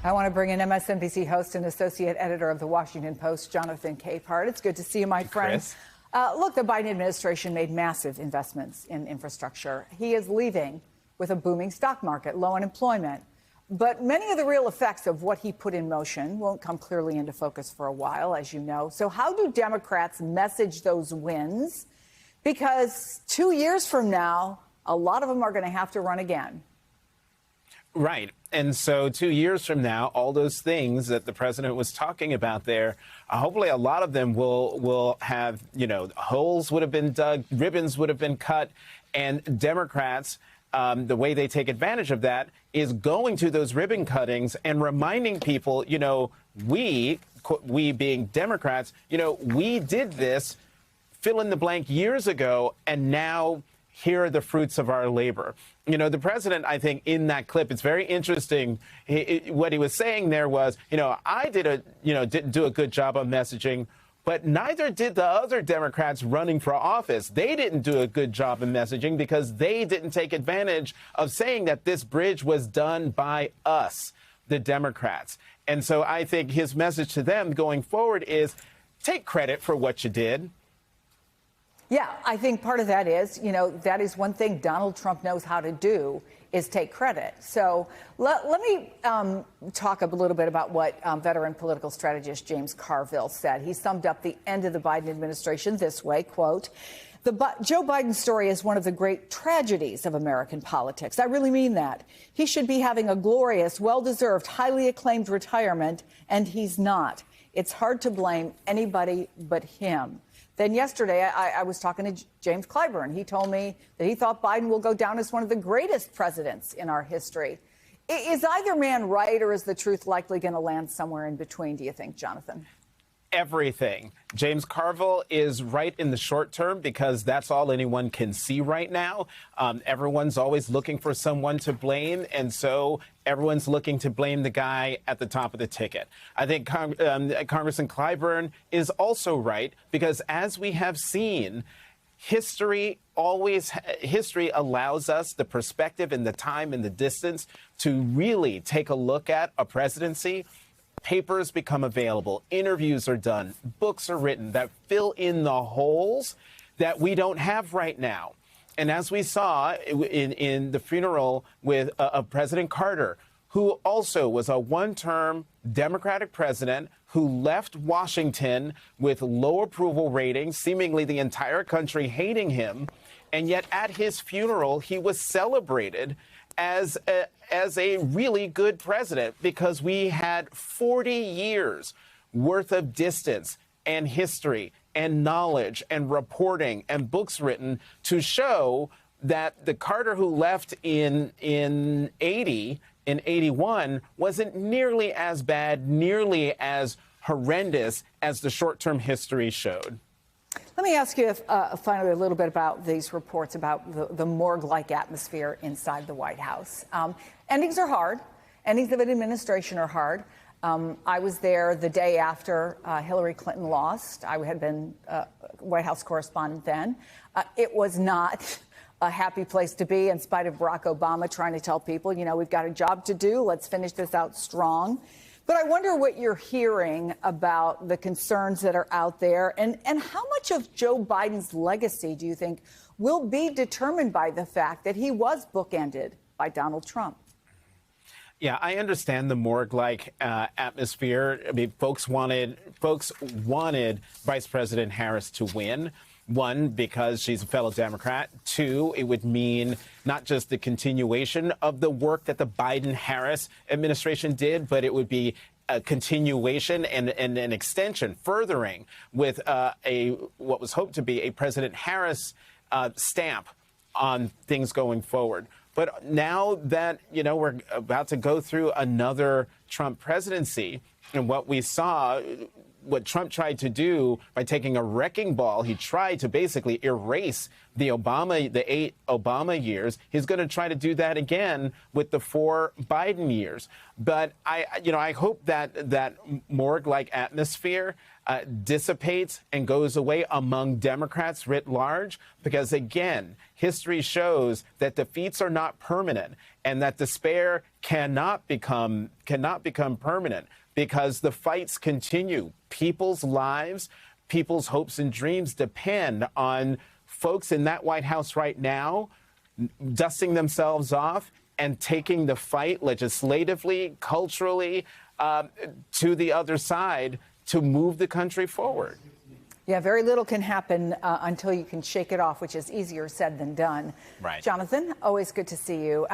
I want to bring in MSNBC host and associate editor of the Washington Post, Jonathan Capehart. It's good to see you, my friend. Look, the Biden administration made massive investments in infrastructure. He is leaving with a booming stock market, low unemployment. But many of the real effects of what he put in motion won't come clearly into focus for a while, as you know. So how do Democrats message those wins? Because 2 years from now, a lot of them are going to have to run again. Right. And so 2 years from now, all those things that the president was talking about there, hopefully a lot of them will have, holes would have been dug, ribbons would have been cut, and Democrats, the way they take advantage of that is going to those ribbon cuttings and reminding people, we being Democrats, we did this, fill in the blank years ago, and now here are the fruits of our labor. The president, I think, in that clip, it's very interesting. What he was saying there was, I didn't do a good job on messaging, but neither did the other Democrats running for office. They didn't do a good job in messaging because they didn't take advantage of saying that this bridge was done by us, the Democrats. And so I think his message to them going forward is take credit for what you did. Yeah, I think part of that is, that is one thing Donald Trump knows how to do is take credit. So let me talk a little bit about what veteran political strategist James Carville said. He summed up the end of the Biden administration this way, quote, Joe Biden story is one of the great tragedies of American politics. I really mean that. He should be having a glorious, well-deserved, highly acclaimed retirement, and he's not. It's hard to blame anybody but him. Then yesterday, I was talking to James Clyburn. He told me that he thought Biden will go down as one of the greatest presidents in our history. Is either man right, or is the truth likely going to land somewhere in between, do you think, Jonathan? Everything. James Carville is right in the short term because that's all anyone can see right now. Everyone's always looking for someone to blame, and so everyone's looking to blame the guy at the top of the ticket. I think Congressman Clyburn is also right because, as we have seen, history allows us the perspective and the time and the distance to really take a look at a presidency. Papers become available, interviews are done, books are written that fill in the holes that we don't have right now. And as we saw in the funeral of President Carter, who also was a one-term Democratic president who left Washington with low approval ratings, seemingly the entire country hating him, and yet at his funeral he was celebrated as a really good president because we had 40 years worth of distance and history and knowledge and reporting and books written to show that the Carter who left in 81 wasn't nearly as bad, nearly as horrendous as the short-term history showed. Let me ask you finally a little bit about these reports about the morgue-like atmosphere inside the White House. Endings are hard. Endings of an administration are hard. I was there the day after Hillary Clinton lost. I had been White House correspondent then. It was not a happy place to be, in spite of Barack Obama trying to tell people, we've got a job to do. Let's finish this out strong. But I wonder what you're hearing about the concerns that are out there, and how much of Joe Biden's legacy do you think will be determined by the fact that he was bookended by Donald Trump? Yeah, I understand the morgue-like atmosphere. I mean, folks wanted Vice President Harris to win. One, because she's a fellow Democrat. Two, it would mean not just the continuation of the work that the Biden-Harris administration did, but it would be a continuation and an extension, furthering with what was hoped to be a President Harris stamp on things going forward. But now that, we're about to go through another Trump presidency, and what we saw, what Trump tried to do by taking a wrecking ball, he tried to basically erase the 8 Obama years. He's going to try to do that again with the 4 Biden years. But I hope that morgue-like atmosphere dissipates and goes away among Democrats writ large, because again, history shows that defeats are not permanent, and that despair cannot become permanent, because the fights continue. People's lives, people's hopes and dreams depend on folks in that White House right now dusting themselves off and taking the fight legislatively, culturally, to the other side to move the country forward. Yeah, very little can happen until you can shake it off, which is easier said than done. Right. Jonathan, always good to see you.